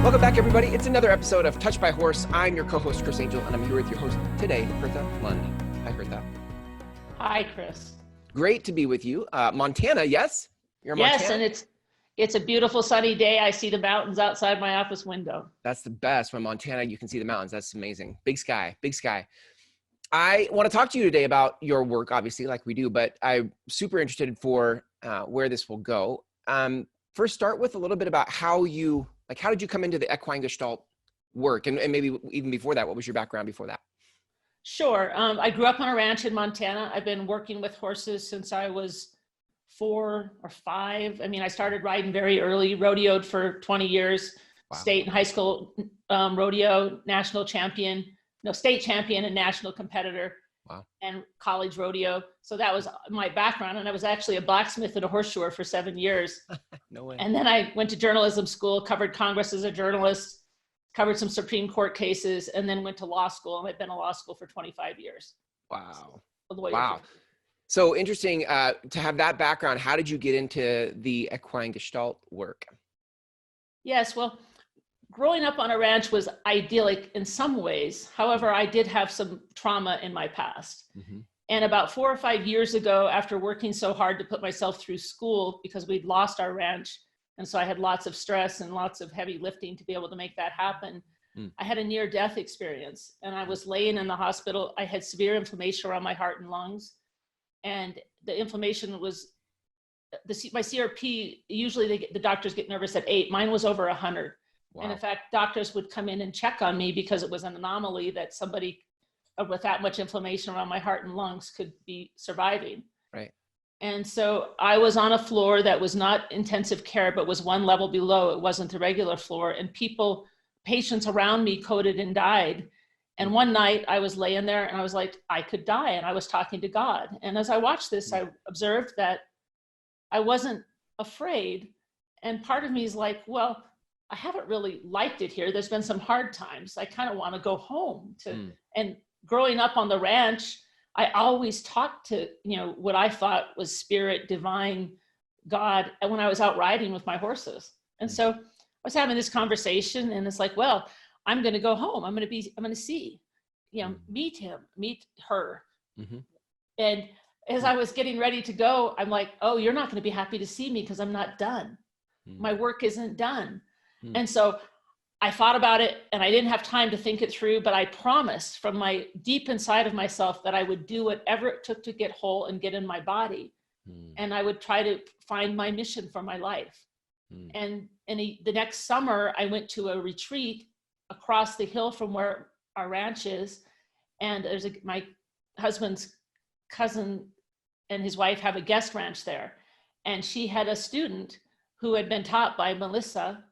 Welcome back, everybody. It's another episode of Touched by Horse. I'm your co-host, Chris Angel, and I'm here with your host today, Hertha Lund. Hi, Hertha. Hi, Chris. Great to be with you. Montana, yes? You're in Yes, Montana? and it's a beautiful sunny day. I see the mountains outside my office window. That's the best. When Montana, you can see the mountains. That's amazing. Big sky, big sky. I want to talk to you today about your work, obviously, like we do, but I'm super interested for where this will go. First, start with a little bit about how did you come into the Equine Gestalt work? And maybe even before that, what was your background before that? Sure. I grew up on a ranch in Montana. I've been working with horses since I was 4 or 5. I mean, I started riding very early, rodeoed for 20 years, wow. State and high school rodeo, state champion and national competitor, wow. And college rodeo. So that was my background. And I was actually a blacksmith and a horseshoer for 7 years. No way. And then I went to journalism school, covered Congress as a journalist, covered some Supreme Court cases, and then went to law school. And I've been in law school for 25 years. Wow. So, wow. So interesting to have that background. How did you get into the Equine Gestalt work? Yes, well, growing up on a ranch was idyllic in some ways. However, I did have some trauma in my past. Mm-hmm. And about 4 or 5 years ago, after working so hard to put myself through school because we'd lost our ranch, and so I had lots of stress and lots of heavy lifting to be able to make that happen, I had a near-death experience. And I was laying in the hospital. I had severe inflammation around my heart and lungs. And the inflammation was, my CRP, usually the doctors get nervous at 8. Mine was over 100. Wow. And in fact, doctors would come in and check on me because it was an anomaly that somebody with that much inflammation around my heart and lungs could be surviving. Right. And so I was on a floor that was not intensive care, but was one level below. It wasn't the regular floor. And patients around me coded and died. And one night I was laying there and I was like, I could die. And I was talking to God. And as I watched this, I observed that I wasn't afraid. And part of me is like, well, I haven't really liked it here. There's been some hard times. I kind of want to go home and growing up on the ranch, I always talked to, what I thought was spirit, divine, God, when I was out riding with my horses. And so I was having this conversation and it's like, well, I'm going to go home. I'm going to see, meet him, meet her. Mm-hmm. And as I was getting ready to go, I'm like, oh, you're not going to be happy to see me because I'm not done. Mm-hmm. My work isn't done. Mm-hmm. And so I thought about it and I didn't have time to think it through, but I promised from my deep inside of myself that I would do whatever it took to get whole and get in my body. Mm-hmm. And I would try to find my mission for my life. Mm-hmm. And the next summer, I went to a retreat across the hill from where our ranch is. And there's my husband's cousin and his wife have a guest ranch there. And she had a student who had been taught by Melissa,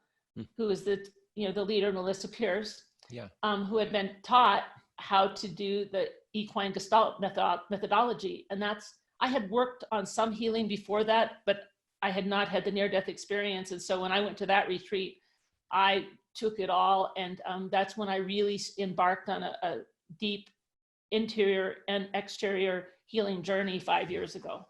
who is the leader, Melissa Pierce, who had been taught how to do the Equine Gestalt methodology. And I had worked on some healing before that, but I had not had the near-death experience. And so when I went to that retreat, I took it all. And that's when I really embarked on a deep interior and exterior healing journey 5 years ago.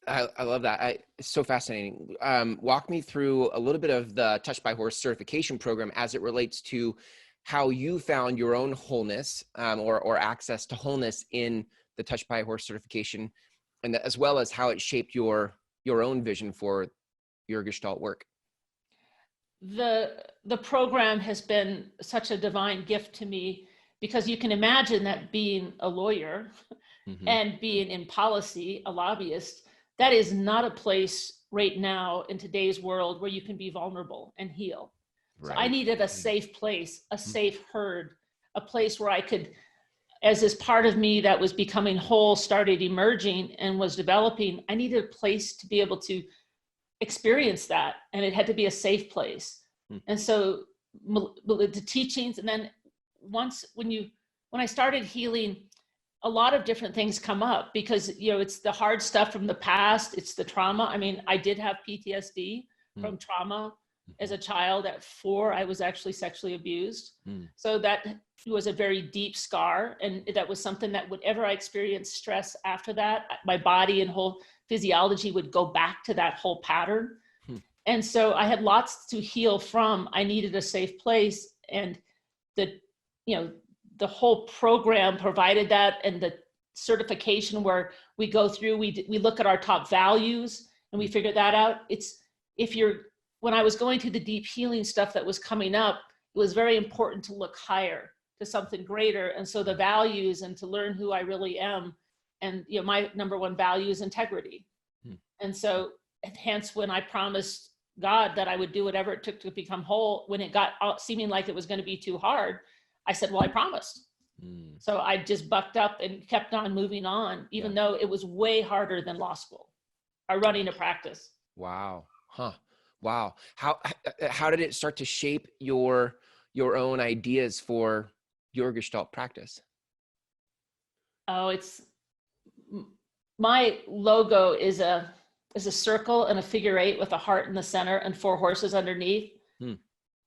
I love that. It's so fascinating. Walk me through a little bit of the Touched by Horse certification program as it relates to how you found your own wholeness or access to wholeness in the Touched by Horse certification, and as well as how it shaped your own vision for your Gestalt work. The program has been such a divine gift to me because you can imagine that being a lawyer mm-hmm. and being in policy, a lobbyist, that is not a place right now in today's world where you can be vulnerable and heal. Right. So I needed a safe place, a safe herd, a place where I could, as this part of me that was becoming whole started emerging and was developing, I needed a place to be able to experience that. And it had to be a safe place. And so the teachings, and then when I started healing, a lot of different things come up because, it's the hard stuff from the past. It's the trauma. I mean, I did have PTSD from trauma as a child. At 4, I was actually sexually abused. So that was a very deep scar. And that was something that whenever I experienced stress after that, my body and whole physiology would go back to that whole pattern. And so I had lots to heal from. I needed a safe place. And the whole program provided that, and the certification where we go through, we look at our top values and we figure that out. When I was going through the deep healing stuff that was coming up, it was very important to look higher, to something greater. And so the values, and to learn who I really am. And my number one value is integrity. And so hence when I promised God that I would do whatever it took to become whole, when it got seeming like it was going to be too hard, I said, well, I promised. So I just bucked up and kept on moving on, even though it was way harder than law school or running a practice. Wow. Wow. How did it start to shape your own ideas for your Gestalt practice? Oh, my logo is a circle and a figure 8 with a heart in the center and 4 horses underneath.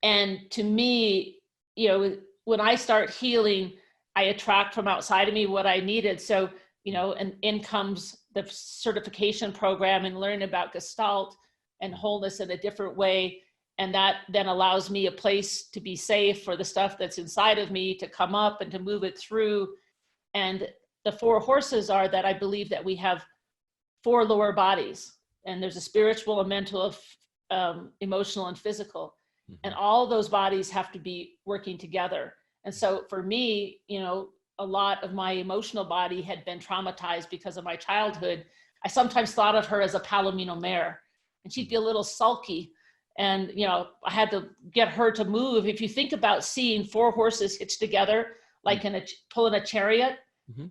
And to me, when I start healing, I attract from outside of me what I needed. So, and in comes the certification program and learning about Gestalt and wholeness in a different way. And that then allows me a place to be safe for the stuff that's inside of me to come up and to move it through. And the 4 horses are that I believe that we have 4 lower bodies, and there's a spiritual, a mental, emotional, and physical. And all those bodies have to be working together. And so for me, a lot of my emotional body had been traumatized because of my childhood. I sometimes thought of her as a Palomino mare, and she'd be a little sulky. And, I had to get her to move. If you think about seeing 4 horses hitched together, like pulling a chariot,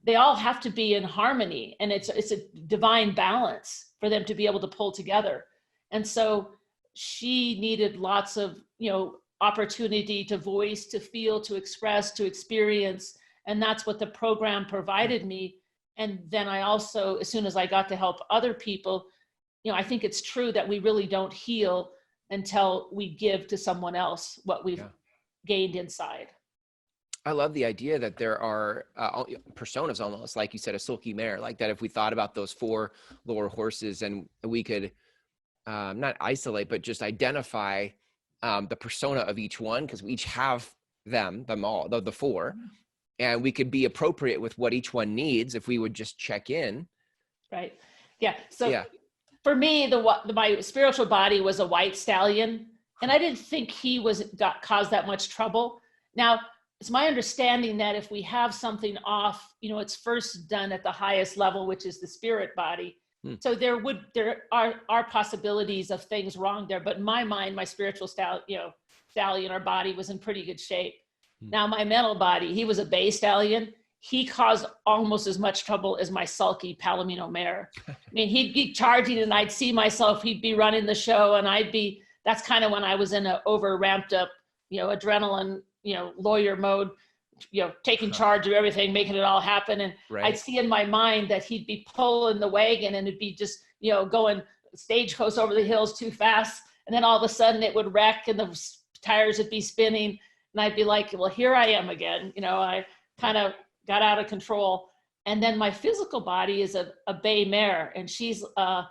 they all have to be in harmony. And it's a divine balance for them to be able to pull together. And so she needed lots of, opportunity to voice, to feel, to express, to experience. And that's what the program provided me. And then I also, as soon as I got to help other people, I think it's true that we really don't heal until we give to someone else what we've gained inside. I love the idea that there are personas, almost like you said, a sulky mare, like that. If we thought about those 4 lower horses, and we could not isolate, but just identify the persona of each one, because we each have them all, the 4, and we could be appropriate with what each one needs if we would just check in. Right. Yeah. So for me, my spiritual body was a white stallion, and I didn't think he caused that much trouble. Now, it's my understanding that if we have something off, it's first done at the highest level, which is the spirit body. So there are possibilities of things wrong there, but in my mind, my spiritual stallion or body was in pretty good shape. Now my mental body, he was a bay stallion. He caused almost as much trouble as my sulky Palomino mare. I mean, he'd be charging and I'd see myself, he'd be running the show, and that's kind of when I was in an over ramped up, adrenaline, lawyer mode, taking charge of everything, making it all happen. And I'd see in my mind that he'd be pulling the wagon, and it'd be just, going stagecoach over the hills too fast. And then all of a sudden it would wreck and the tires would be spinning. And I'd be like, well, here I am again. I kind of got out of control. And then my physical body is a bay mare, and she's, a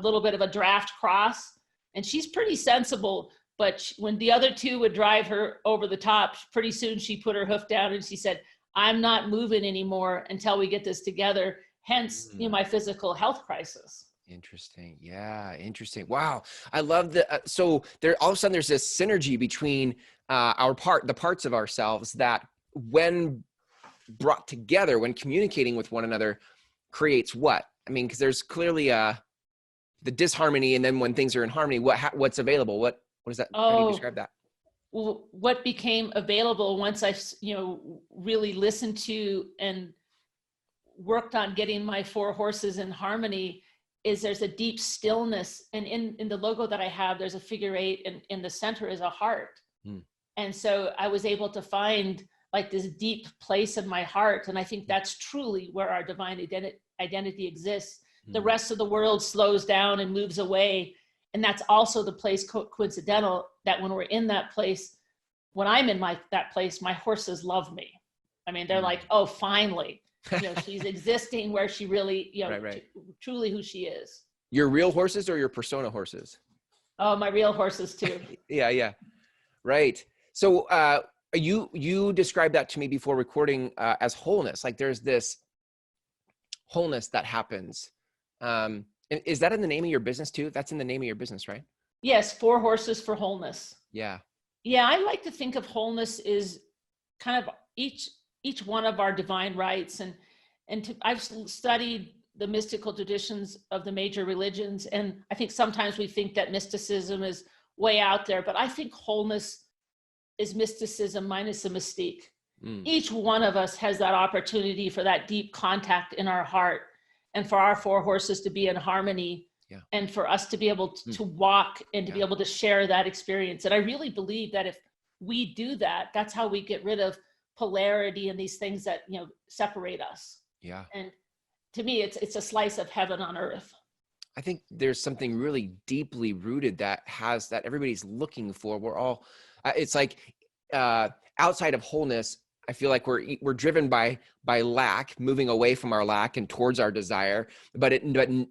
little bit of a draft cross, and she's pretty sensible. But when the other 2 would drive her over the top, pretty soon she put her hoof down and she said, I'm not moving anymore until we get this together. Hence, my physical health crisis. Interesting. Yeah. Interesting. Wow. I love that. So there, all of a sudden there's this synergy between the parts of ourselves that, when brought together, when communicating with one another, creates what? I mean, because there's clearly the disharmony, and then when things are in harmony, what's available? What is that? How do you describe that? Well, what became available once I, really listened to and worked on getting my 4 horses in harmony is there's a deep stillness. And in the logo that I have, there's a figure 8, and in the center is a heart. And so I was able to find like this deep place in my heart. And I think that's truly where our divine identity exists. The rest of the world slows down and moves away. And that's also the place coincidental that when we're in that place, when I'm in that place, my horses love me. I mean, they're like, oh, finally, she's existing where she really, right. Truly who she is. Your real horses or your persona horses? Oh, my real horses too. Yeah. Right. So you described that to me before recording as wholeness. Like there's this wholeness that happens. Is that in the name of your business too? That's in the name of your business, right? Yes. 4 horses for wholeness. Yeah. Yeah. I like to think of wholeness is kind of each one of our divine rights. I've studied the mystical traditions of the major religions. And I think sometimes we think that mysticism is way out there, but I think wholeness is mysticism minus the mystique. Each one of us has that opportunity for that deep contact in our heart, and for our 4 horses to be in harmony, and for us to be able to walk and to be able to share that experience. And I really believe that if we do that, that's how we get rid of polarity and these things that separate us. Yeah. And to me, it's a slice of heaven on earth. I think there's something really deeply rooted that everybody's looking for. We're all, it's like outside of wholeness, I feel like we're driven by lack, moving away from our lack and towards our desire, but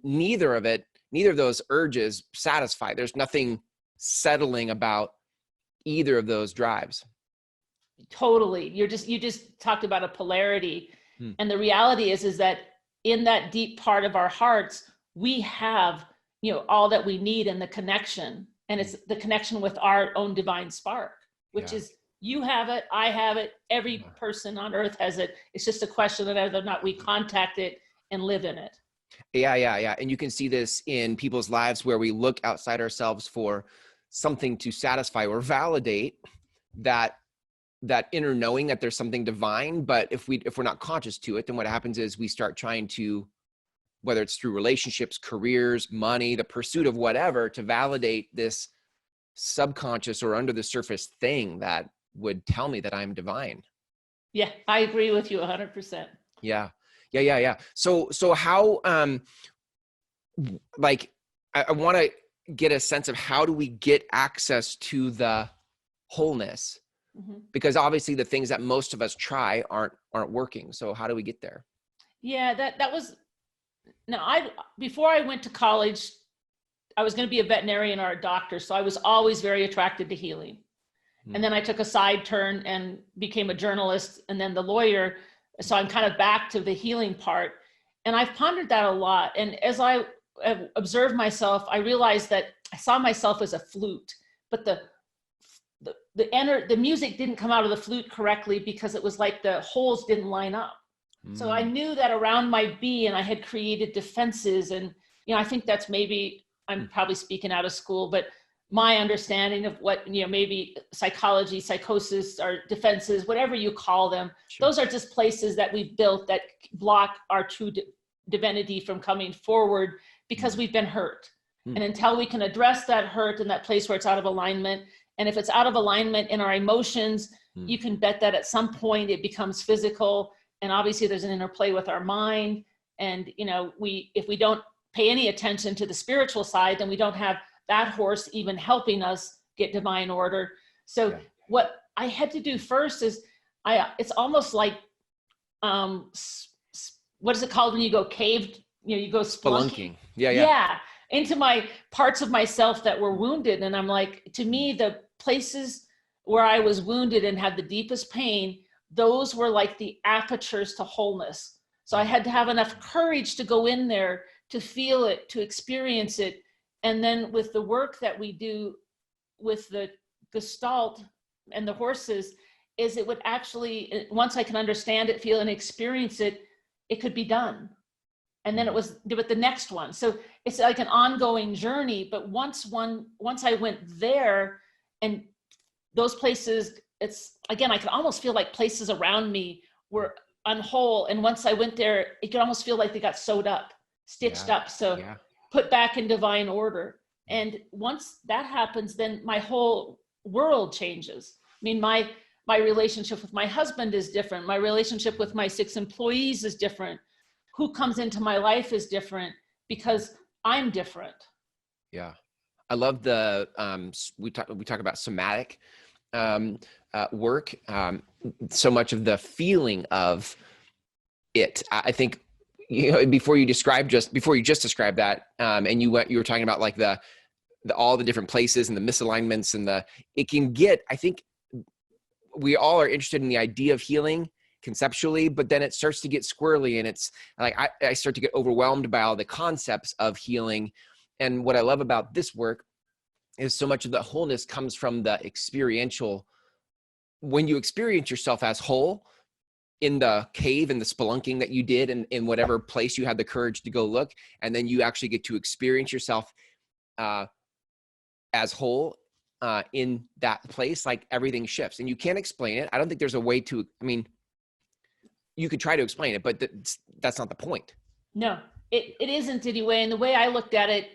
neither of those urges satisfy. There's nothing settling about either of those drives. Totally. You just talked about a polarity. And the reality is that in that deep part of our hearts, we have, all that we need in the connection. And it's the connection with our own divine spark, which is, you have it, I have it, every person on earth has it. It's just a question of whether or not we contact it and live in it. Yeah. And you can see this in people's lives where we look outside ourselves for something to satisfy or validate that inner knowing that there's something divine. But if we're not conscious to it, then what happens is we start trying to, whether it's through relationships, careers, money, the pursuit of whatever, to validate this subconscious or under the surface thing that would tell me that I'm divine. Yeah, I agree with you 100%. Yeah. So how, like, I want to get a sense of how do we get access to the wholeness? Because obviously the things that most of us try aren't working. So how do we get there? Yeah, that was, before I went to college, I was going to be a veterinarian or a doctor. So I was always very attracted to healing. And then I took a side turn and became a journalist and then the lawyer. So I'm kind of back to the healing part. And I've pondered that a lot. And as I observed myself, I realized that I saw myself as a flute, but the music didn't come out of the flute correctly because it was like the holes didn't line up. So I knew that around my being, I had created defenses. And, I think that's maybe, I'm probably speaking out of school, but my understanding of what, maybe psychology, psychosis, or defenses, whatever you call them, those are just places that we've built that block our true divinity from coming forward because we've been hurt. And until we can address that hurt in that place where it's out of alignment, and if it's out of alignment in our emotions, you can bet that at some point it becomes physical. And obviously there's an interplay with our mind. And, if we don't pay any attention to the spiritual side, then we don't have that horse even helping us get divine order. So what I had to do first is it's almost like, what is it called when you go caved, you go spelunking. Yeah. Into my parts of myself that were wounded. And I'm like, to me, the places where I was wounded and had the deepest pain, those were like the apertures to wholeness. So I had to have enough courage to go in there, to feel it, to experience it. And then with the work that we do with the Gestalt and the horses, is it would actually, once I can understand it, feel and experience it, it could be done. And then it was with the next one. So it's like an ongoing journey. But once I went there, and those places, it's, again, I could almost feel like places around me were unwhole. And once I went there, it could almost feel like they got sewed up, stitched up. So put back in divine order. And once that happens, then my whole world changes. I mean, my relationship with my husband is different. My relationship with my 6 employees is different. Who comes into my life is different because I'm different. Yeah. I love the, we talk about somatic, work, so much of the feeling of it. I think, before you just described that, and you were talking about like the all the different places and the misalignments and it can get, I think we all are interested in the idea of healing conceptually, but then it starts to get squirrely, and it's like, I start to get overwhelmed by all the concepts of healing. And what I love about this work is so much of the wholeness comes from the experiential. When you experience yourself as whole in the cave and the spelunking that you did in whatever place you had the courage to go look, and then you actually get to experience yourself as whole in that place, like everything shifts, and you can't explain it. I don't think there's a way to, I mean, you could try to explain it, but that's not the point. No, it isn't anyway. And the way I looked at it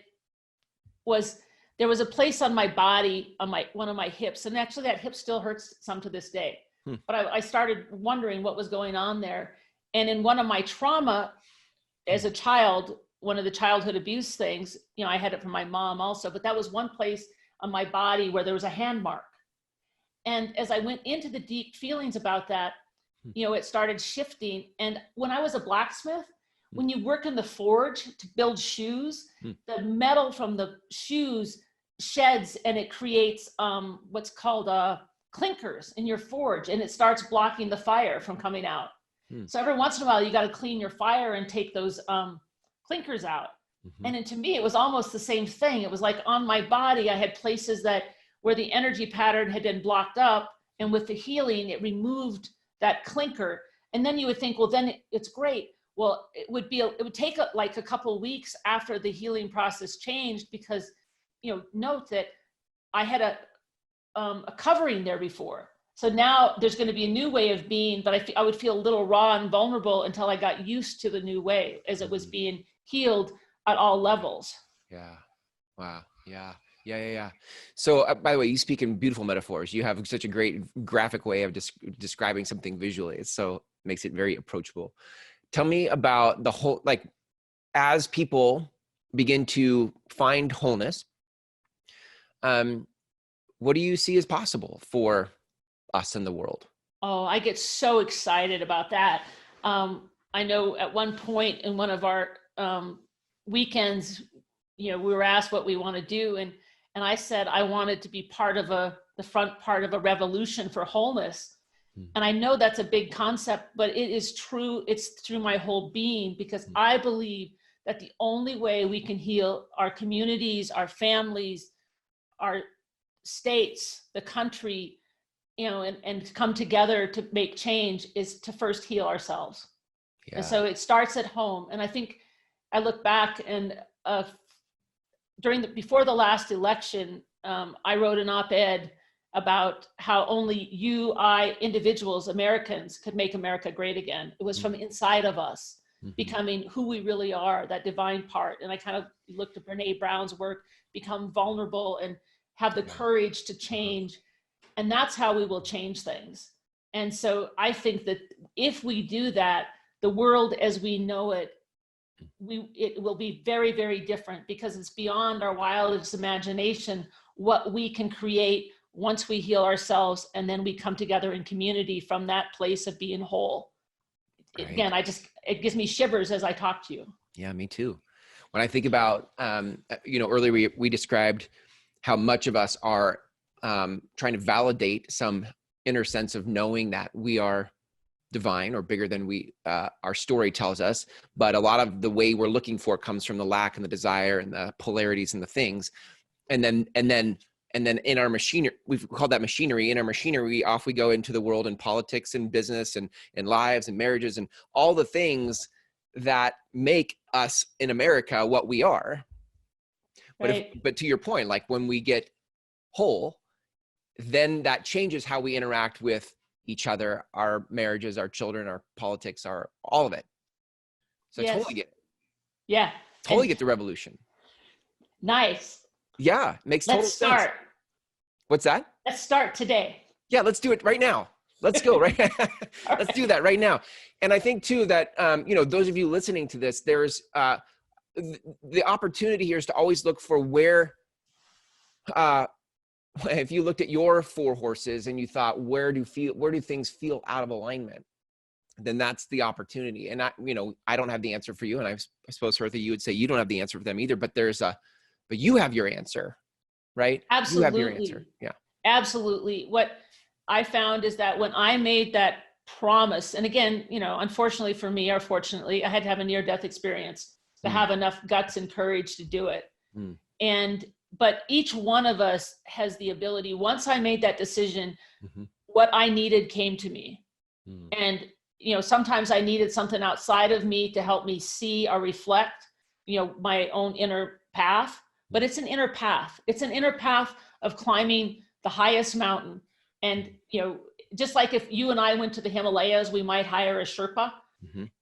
was, there was a place on my body, on one of my hips, and actually that hip still hurts some to this day. But I started wondering what was going on there. And in one of my trauma as a child, one of the childhood abuse things, I had it from my mom also, but that was one place on my body where there was a hand mark. And as I went into the deep feelings about that, it started shifting. And when I was a blacksmith, when you work in the forge to build shoes, the metal from the shoes sheds and it creates what's called clinkers in your forge, and it starts blocking the fire from coming out. So every once in a while, you got to clean your fire and take those clinkers out. And to me, it was almost the same thing. It was like on my body, I had places where the energy pattern had been blocked up, and with the healing, it removed that clinker. And then you would think, well, then it's great. Well, it would take like a couple of weeks after the healing process changed, because, note that I had a covering there before. So now there's going to be a new way of being, but I would feel a little raw and vulnerable until I got used to the new way as it was being healed at all levels. Yeah. Wow. Yeah. So by the way, you speak in beautiful metaphors. You have such a great graphic way of describing something visually. Makes it very approachable. Tell me about the whole, like, as people begin to find wholeness, what do you see as possible for us in the world? Oh, I get so excited about that. I know at one point in one of our weekends, we were asked what we want to do. And I said, I wanted to be part of the front part of a revolution for wholeness. And I know that's a big concept, but it is true. It's through my whole being, because I believe that the only way we can heal our communities, our families, our states, the country, and come together to make change is to first heal ourselves. Yeah. And so it starts at home. And I think I look back and before the last election, I wrote an op-ed about how only individuals, Americans, could make America great again. It was from inside of us, becoming who we really are, that divine part. And I kind of looked at Brene Brown's work, become vulnerable and have the courage to change. And that's how we will change things. And so I think that if we do that, the world as we know it, it will be very, very different, because it's beyond our wildest imagination what we can create once we heal ourselves, and then we come together in community from that place of being whole. Great. Again, it gives me shivers as I talk to you. Yeah, me too. When I think about, earlier we described how much of us are trying to validate some inner sense of knowing that we are divine or bigger than our story tells us. But a lot of the way we're looking for it comes from the lack and the desire and the polarities and the things. And then in our machinery, we've called that machinery. In our machinery, off we go into the world and politics and business and lives and marriages and all the things that make us in America what we are. Right. But to your point, like when we get whole, then that changes how we interact with each other, our marriages, our children, our politics, all of it. So yes. Totally get it. Yeah. Totally get the revolution. Nice. Yeah. Makes total sense. Let's start. What's that? Let's start today. Yeah. Let's do it right now. Let's go right. Let's do that right now. And I think too that, those of you listening to this, there's the opportunity here is to always look for where if you looked at your 4 horses and you thought, where do things feel out of alignment? Then that's the opportunity. And I don't have the answer for you. And I suppose, Hertha, you would say you don't have the answer for them either, but you have your answer, right? Absolutely. You have your answer. Yeah. Absolutely. What I found is that when I made that promise, and again, unfortunately for me, or fortunately, I had to have a near-death experience to have enough guts and courage to do it. But each one of us has the ability, once I made that decision, what I needed came to me. And, sometimes I needed something outside of me to help me see or reflect, my own inner path, but it's an inner path. It's an inner path of climbing the highest mountain. And, just like if you and I went to the Himalayas, we might hire a Sherpa.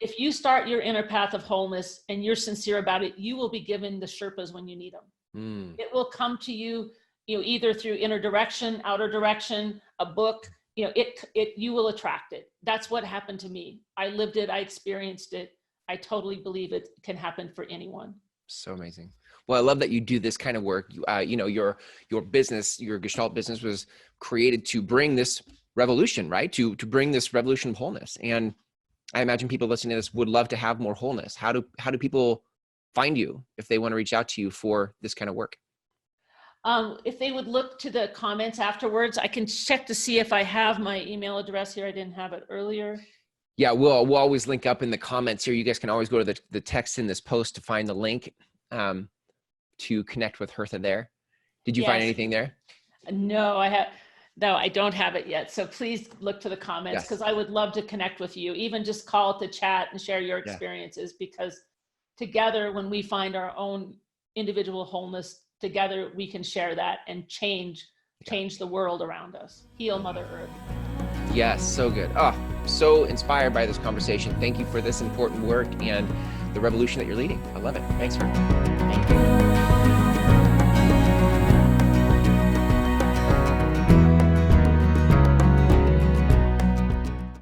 If you start your inner path of wholeness and you're sincere about it, you will be given the Sherpas when you need them. It will come to you, either through inner direction, outer direction, a book, you will attract it. That's what happened to me. I lived it. I experienced it. I totally believe it can happen for anyone. So amazing. Well, I love that you do this kind of work. Your business, your Gestalt business was created to bring this revolution, right? To bring this revolution of wholeness. And I imagine people listening to this would love to have more wholeness. How do people find you if they want to reach out to you for this kind of work? If they would look to the comments afterwards, I can check to see if I have my email address here. I didn't have it earlier. Yeah, we'll always link up in the comments here. You guys can always go to the text in this post to find the link to connect with Hertha there. Did you find anything there? No, I don't have it yet. So please look to the comments, because I would love to connect with you. Even just call to chat and share your experiences, because together, when we find our own individual wholeness, together we can share that and change the world around us. Heal Mother Earth. Yes, so good. Oh, so inspired by this conversation. Thank you for this important work and the revolution that you're leading. I love it. Thanks, Hertha. Thank you.